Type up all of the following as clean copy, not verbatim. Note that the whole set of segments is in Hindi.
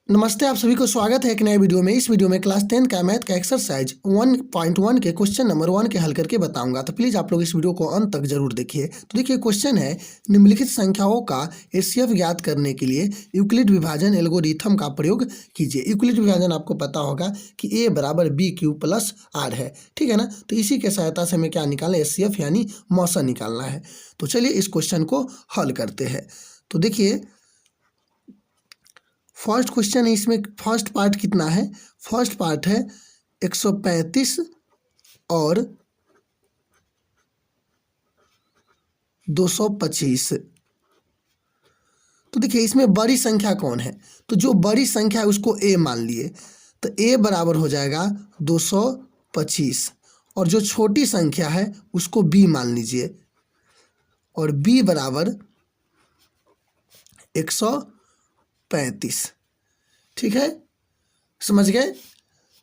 नमस्ते, आप सभी को स्वागत है एक नए वीडियो में। इस वीडियो में क्लास 10 का मैथ का एक्सरसाइज 1.1 के क्वेश्चन नंबर 1 के हल करके बताऊंगा, तो प्लीज़ आप लोग इस वीडियो को अंत तक जरूर देखिए। तो देखिए, क्वेश्चन है निम्नलिखित संख्याओं का एचसीएफ ज्ञात करने के लिए यूक्लिड विभाजन एल्गोरिथम का प्रयोग कीजिए। यूक्लिड विभाजन आपको पता होगा कि a बराबर बी क्यू प्लस आर है, ठीक है ना। तो इसी के सहायता से हमें क्या निकालना है, एचसीएफ यानी मौसा निकालना है। तो चलिए इस क्वेश्चन को हल करते हैं। तो देखिए, फर्स्ट क्वेश्चन है, इसमें फर्स्ट पार्ट कितना है, फर्स्ट पार्ट है 135 और 225। तो देखिए, इसमें बड़ी संख्या कौन है, तो जो बड़ी संख्या है उसको a मान लिए, तो a बराबर हो जाएगा 225, और जो छोटी संख्या है उसको b मान लीजिए, और b बराबर 135। ठीक है, समझ गए।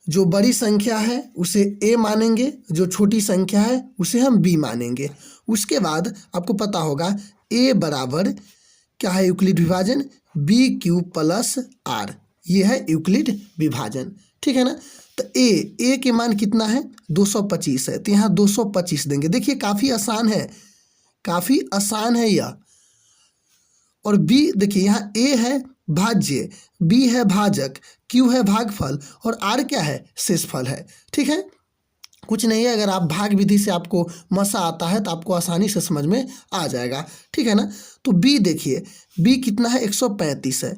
जो बड़ी संख्या है उसे a मानेंगे, जो छोटी संख्या है उसे हम b मानेंगे। उसके बाद आपको पता होगा a बराबर क्या है, यूक्लिड विभाजन b क्यू प्लस आर, ये है यूक्लिड विभाजन, ठीक है ना। तो a के मान कितना है, 225 है, तो यहाँ 225 देंगे। देखिए काफ़ी आसान है, काफ़ी आसान है यह। और b देखिए, यहाँ a है भाज्य, b है भाजक, q है भागफल, और r क्या है, शेषफल है, ठीक है। कुछ नहीं है, अगर आप भाग विधि से आपको मसा आता है तो आपको आसानी से समझ में आ जाएगा, ठीक है ना। तो b देखिए, b कितना है, 135 है।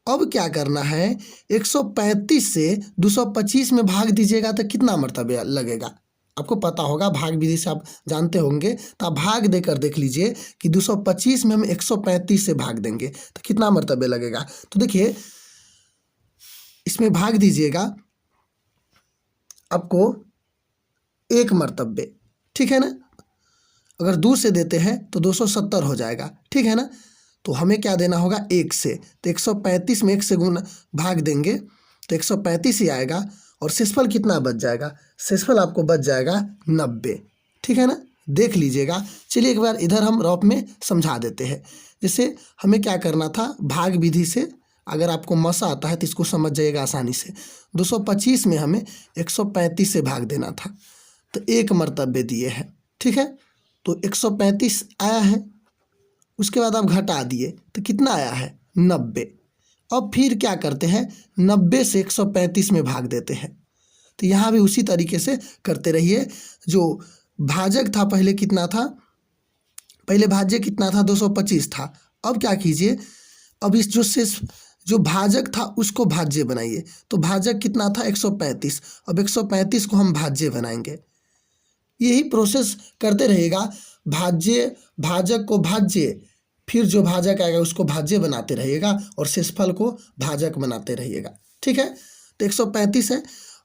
अब क्या करना है, 135 से 225 में भाग दीजिएगा तो कितना मरतबे लगेगा, आपको पता होगा, भाग विधि से आप जानते होंगे। तो आप भाग देकर देख लीजिए कि 225 में हम 135 से भाग देंगे तो कितना मरतबे लगेगा। तो देखिए, इसमें भाग दीजिएगा आपको 1 मरतबे, ठीक है ना। अगर 2 से देते हैं तो 270 हो जाएगा, ठीक है ना। तो हमें क्या देना होगा, 1 से, तो 135 में 1 से गुना भाग देंगे तो 135 ही आएगा, और शेषफल कितना बच जाएगा, शेषफल आपको बच जाएगा 90, ठीक है ना। देख लीजिएगा। चलिए एक बार इधर हम रफ में समझा देते हैं। जैसे हमें क्या करना था, भाग विधि से अगर आपको मसा आता है तो इसको समझ जाइएगा आसानी से। 225 में हमें 135 से भाग देना था, तो 1 मरतबे दिए हैं, ठीक है। तो 135 आया है, उसके बाद आप घटा दिए तो कितना आया है, 90। अब फिर क्या करते हैं, 90 से 135 में भाग देते हैं। तो यहाँ भी उसी तरीके से करते रहिए। जो भाजक था पहले कितना था, पहले भाज्य कितना था, 225 था। अब क्या कीजिए, अब इस जो भाजक था उसको भाज्य बनाइए। तो भाजक कितना था, 135, अब 135 को हम भाज्य बनाएंगे। यही प्रोसेस करते रहेगा, भाज्य भाजक को भाज्य, फिर जो भाजक आएगा उसको भाज्य बनाते रहिएगा, और शेषफल को भाजक बनाते रहिएगा, ठीक है। तो 135 है,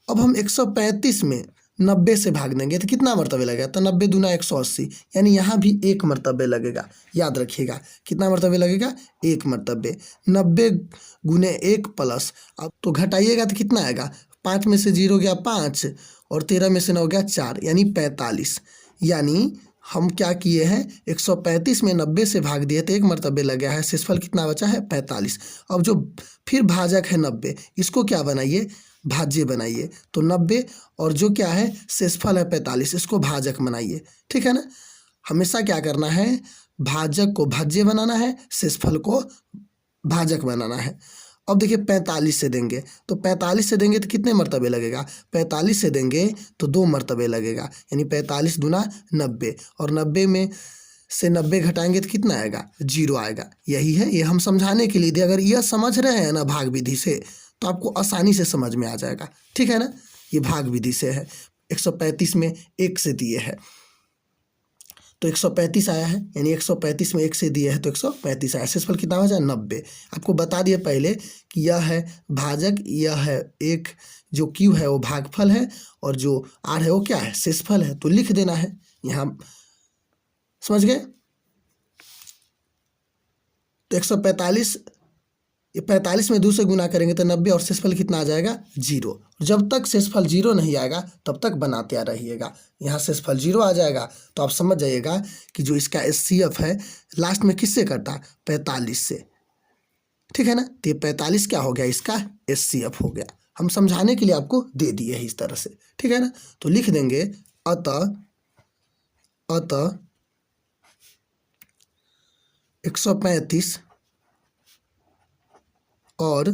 अब हम 135 में 90 से भाग देंगे तो कितना मरतबे लगेगा, तो 90 दूना 180, यानी यहाँ भी 1 मरतबे लगेगा। याद रखिएगा कितना मरतबे लगेगा, 1 मरतबे। 90 गुने 1 प्लस, अब तो घटाइएगा तो कितना आएगा, 5 में से 0 गया 5, और 13 में से 9 गया 4, यानी 45। यानी हम क्या किए हैं, 135 में 90 से भाग दिए तो 1 मरतबे लग गया है, शेषफल कितना बचा है, 45। अब जो फिर भाजक है 90, इसको क्या बनाइए, भाज्य बनाइए। तो 90 और जो क्या है, शेषफल है 45, इसको भाजक बनाइए, ठीक है ना। हमेशा क्या करना है, भाजक को भाज्य बनाना है, शेषफल को भाजक बनाना है। अब देखिए 45 से देंगे, तो 45 से देंगे तो कितने मरतबे लगेगा, 45 से देंगे तो 2 मरतबे लगेगा, यानी 45 दूना 90, और 90 में से 90 घटाएंगे तो कितना आएगा, 0 आएगा। यही है, ये हम समझाने के लिए दिए। अगर यह समझ रहे हैं ना भाग विधि से, तो आपको आसानी से समझ में आ जाएगा, ठीक है ना। ये भाग विधि से है, 135 में 1 से दिए है तो 135 आया है, यानी 135 में 1 से दिए है तो 135 आया। शेषफल कितना हो जाए, 90। आपको बता दिए पहले कि यह है भाजक, यह है एक, जो क्यू है वो भागफल है, और जो आर है वो क्या है, शेषफल है। तो लिख देना है यहाँ, समझ गए। तो 145, ये 45 में 2 से गुना करेंगे तो 90, और शेषफल कितना आ जाएगा, 0। जब तक शेषफल 0 नहीं आएगा तब तक बनाते आ रहिएगा। यहाँ शेषफल 0 आ जाएगा तो आप समझ जाइएगा कि जो इसका एचसीएफ है लास्ट में किससे कटा, 45 से, ठीक है ना। तो ये 45 क्या हो गया, इसका HCF हो गया। हम समझाने के लिए आपको दे दिए है इस तरह से, ठीक है ना। तो लिख देंगे अतः 135 और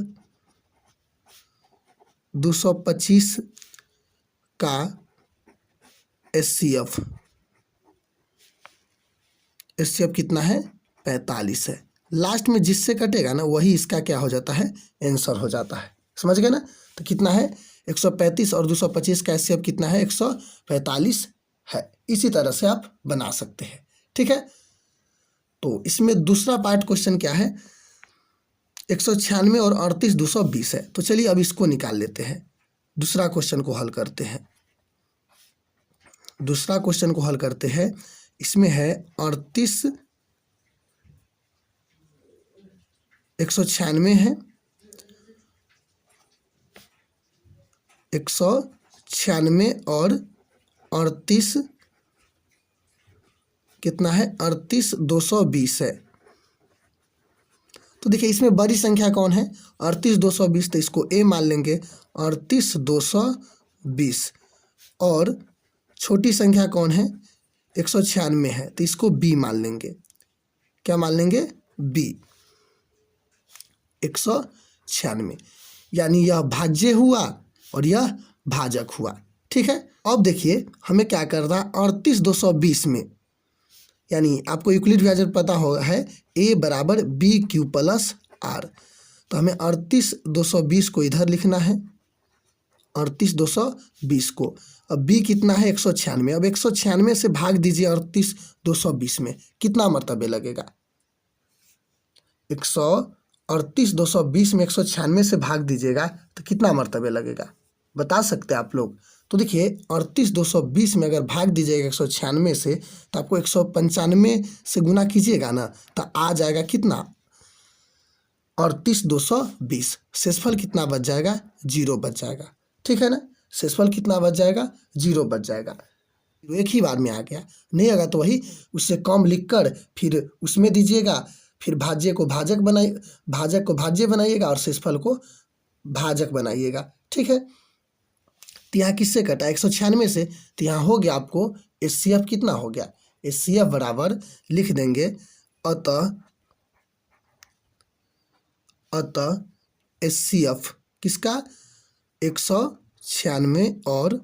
225 का HCF कितना है, 45 है। लास्ट में जिससे कटेगा ना वही इसका क्या हो जाता है, आंसर हो जाता है। समझ गए ना। तो कितना है 135 और 225 का HCF कितना है, 145 है। इसी तरह से आप बना सकते हैं, ठीक है। तो इसमें दूसरा पार्ट क्वेश्चन क्या है, 196 और 38 220 है। तो चलिए अब इसको निकाल लेते हैं, दूसरा क्वेश्चन को हल करते हैं। दूसरा क्वेश्चन को हल करते हैं। इसमें है 38 196 है, 196 और 38 कितना है, 38 220 है। तो देखिए इसमें बड़ी संख्या कौन है, 38 220, तो इसको A मान लेंगे 38 220। और छोटी संख्या कौन है, 196 है, तो इसको B मान लेंगे। क्या मान लेंगे, B 196। यानी यह भाज्य हुआ और यह भाजक हुआ, ठीक है। अब देखिए हमें क्या करना, 38 220 में, यानी आपको यूक्लिड विभाजन पता हो है, A बराबर BQ प्लस R। तो हमें 38 220 को इधर लिखना है, 38 220 को। अब B कितना है, 196। अब 196 से भाग दीजिए 38 220 में, कितना मर्तबे लगेगा, 38 220 में 196 से भाग दीजिएगा तो कितना मर्तबे लगेगा, बता सकते हैं आप लोग। तो देखिए 38 220 में अगर भाग दीजिएगा 196 से, तो आपको 195 से गुना कीजिएगा ना, तो आ जाएगा कितना, 38 220। शेषफल कितना बच जाएगा, 0 बच जाएगा, ठीक है ना। शेषफल कितना बच जाएगा, 0 बच जाएगा। एक ही बार में आ गया, नहीं आएगा तो वही उससे कम लिखकर फिर उसमें दीजिएगा, फिर भाज्य को भाजक बनाइए, भाजक को भाज्य बनाइएगा और शेषफल को भाजक बनाइएगा, ठीक है। तो यहाँ किससे कटा, 196 से। तो यहाँ हो गया आपको HCF कितना हो गया, HCF बराबर लिख देंगे अतः HCF किसका, 196 और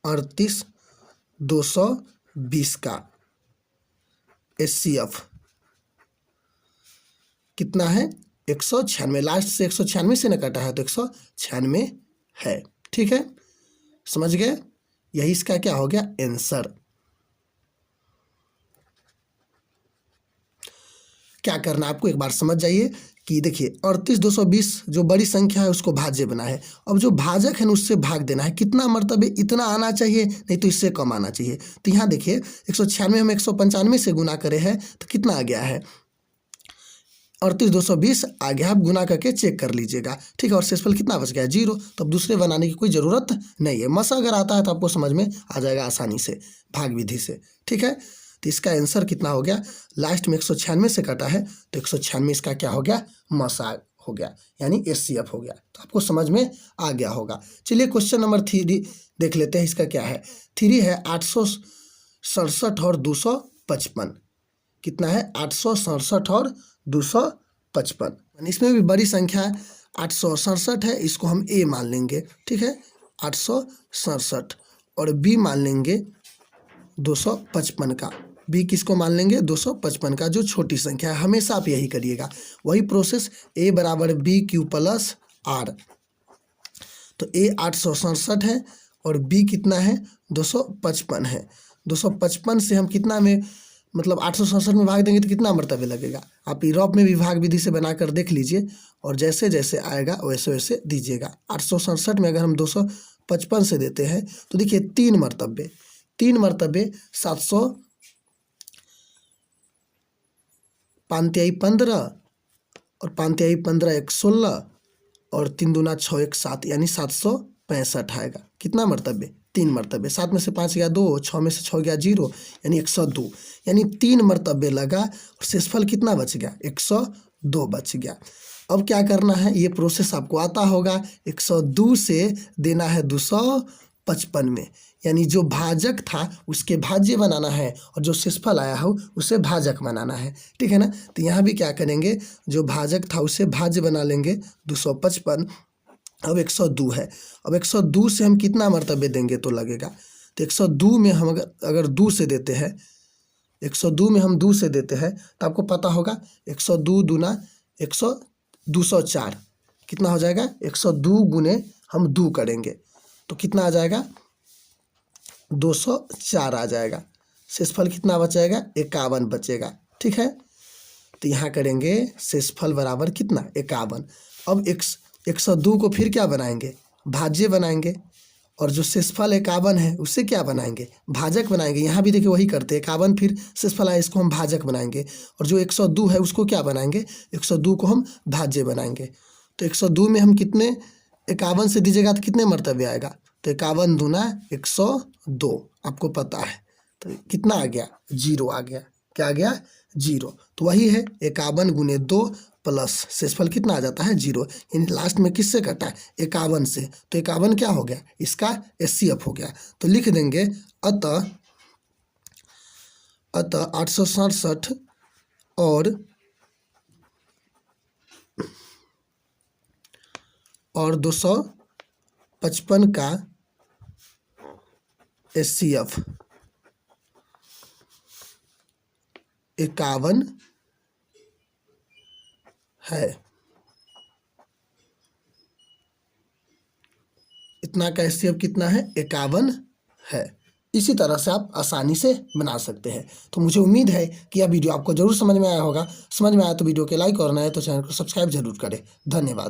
38 220 का HCF कितना है, 196। लास्ट से 196 से न कटा है तो 196 है, ठीक है। समझ गए, यही इसका क्या हो गया, आंसर। क्या करना है आपको, एक बार समझ जाइए कि देखिए 38 220 जो बड़ी संख्या है उसको भाज्य बना है। अब जो भाजक है ना उससे भाग देना है, कितना मर्तबे, इतना आना चाहिए, नहीं तो इससे कम आना चाहिए। तो यहाँ देखिए 196 हम 195 से गुना करे हैं तो कितना आ गया है, 38 220 आ गया। आप गुना करके चेक कर लीजिएगा, ठीक है। और शेषफल कितना बच गया, 0। तो अब दूसरे बनाने की कोई ज़रूरत नहीं है। मसा अगर आता है तो आपको समझ में आ जाएगा आसानी से, भाग विधि से, ठीक है। तो इसका आंसर कितना हो गया, लास्ट में 196 से कटा है तो 196 इसका क्या हो गया, मसा हो गया, यानी HCF हो गया। तो आपको समझ में आ गया होगा। चलिए क्वेश्चन नंबर 3 देख लेते हैं, इसका क्या है। 3 है 867 और 255, कितना है, 867 और 255। इसमें भी बड़ी संख्या है, 867 है, इसको हम A मान लेंगे, ठीक है, 867। और B मान लेंगे 255 का। B किसको मान लेंगे, 255 का, जो छोटी संख्या है। हमेशा आप यही करिएगा, वही प्रोसेस, A बराबर BQ प्लस R। तो A 867 है और B कितना है, 255 है। 255 से हम कितना में, मतलब 867 में भाग देंगे तो कितना मर्तबे लगेगा। आप यूरोप में भी भाग विधि से बनाकर देख लीजिए और जैसे जैसे आएगा वैसे वैसे दीजिएगा। 867 में अगर हम 255 से देते हैं तो देखिए 3 मर्तबे 700, 5 तिहाई 15 और 5 तिहाई 15 1 16 और 3 दूना 6 1 7, यानी 765 आएगा। कितना मर्तबे, 3 मरतबे, 7 में से 5 गया 2, 6 में से 6 गया 0, यानी 102, यानी 3 मरतबे लगा और शेषफल कितना बच गया, 102 बच गया। अब क्या करना है, ये प्रोसेस आपको आता होगा। 102 से देना है 255 में, यानी जो भाजक था उसके भाज्य बनाना है और जो शेषफल आया हो उसे भाजक बनाना है, ठीक है ना। तो यहाँ भी क्या करेंगे, जो भाजक था उसे भाज्य बना लेंगे 255। अब 102 है, अब 102 से हम कितना मरतबे देंगे तो लगेगा, तो 102 में हम अगर 2 से देते हैं, 102 में हम 2 से देते हैं तो आपको पता होगा 102 दूना 204 कितना हो जाएगा, 102 गुने हम 2 करेंगे तो कितना आ जाएगा, 204 आ जाएगा। शेषफल कितना बचेगा, 51 बचेगा, ठीक है। तो यहाँ करेंगे शेषफल बराबर कितना, 51। अब 102 को फिर क्या बनाएंगे, भाज्य बनाएंगे, और जो शेषफल 51 है उससे क्या बनाएंगे, भाजक बनाएंगे। यहाँ भी देखिए वही करते हैं, 51 फिर शेषफल आया इसको हम भाजक बनाएंगे, और जो 102 है उसको क्या बनाएंगे, 102 को हम भाज्य बनाएंगे। तो 102 में हम कितने, 51 से दीजिएगा तो कितने मरतबे आएगा, तो 51 दूना 102 आपको पता है, तो कितना आ गया, 0 आ गया। क्या आ गया, 0। तो वही है 51 गुने 2 प्लस शेषफल कितना आ जाता है, 0, यानी लास्ट में किससे कटा है, 51 से। तो 51 क्या हो गया, इसका HCF हो गया। तो लिख देंगे अतः 867 और 255 का HCF 51 है। इतना का HCF कितना है, 51 है। इसी तरह से आप आसानी से बना सकते हैं। तो मुझे उम्मीद है कि यह वीडियो आपको जरूर समझ में आया होगा। समझ में आया तो वीडियो के लाइक और नए तो चैनल को सब्सक्राइब जरूर करें। धन्यवाद।